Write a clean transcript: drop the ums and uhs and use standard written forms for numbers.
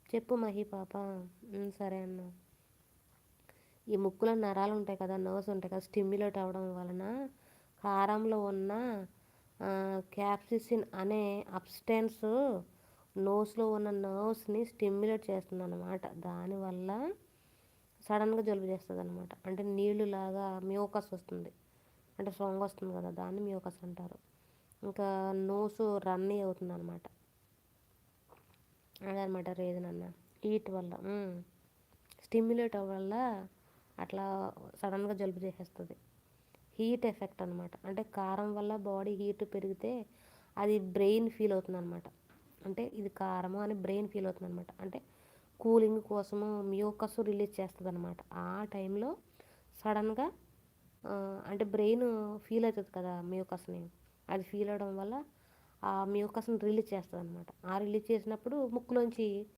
చెప్పు మహి పాప. సరే అన్న. ఈ ముక్కులో నరాలు ఉంటాయి కదా, నర్వ్స్ ఉంటాయి కదా, స్టిమ్యులేట్ అవ్వడం వలన కారంలో ఉన్న క్యాప్సిసిన్ అనే అబ్స్టెన్స్ నోస్లో ఉన్న నర్వ్స్ని స్టిమ్యులేట్ చేస్తుంది అనమాట. దానివల్ల సడన్గా జలుబు చేస్తుంది అనమాట. అంటే నీళ్ళు లాగా మ్యూకస్ వస్తుంది, అంటే సొంగ వస్తుంది కదా, దాన్ని మ్యూకస్ అంటారు. ఇంకా నోసు రన్నీ అవుతుంది అనమాట. అదనమాట రీజన్ అన్న. హీట్ వల్ల స్టిమ్యులేట్ వల్ల అట్లా సడన్గా జలుబు చేసేస్తుంది. హీట్ ఎఫెక్ట్ అనమాట. అంటే కారం వల్ల బాడీ హీట్ పెరిగితే అది బ్రెయిన్ ఫీల్ అవుతుంది అనమాట. అంటే ఇది కారము అని బ్రెయిన్ ఫీల్ అవుతుంది అనమాట. అంటే కూలింగ్ కోసము మ్యూకస్ రిలీజ్ చేస్తుంది అనమాట. ఆ టైంలో సడన్గా అంటే బ్రెయిన్ ఫీల్ అవుతుంది కదా మ్యూకస్ని, అది ఫీల్ అవడం వల్ల ఆ మ్యూకస్ని రిలీజ్ చేస్తుంది అనమాట. ఆ రిలీజ్ చేసినప్పుడు ముక్కులోంచి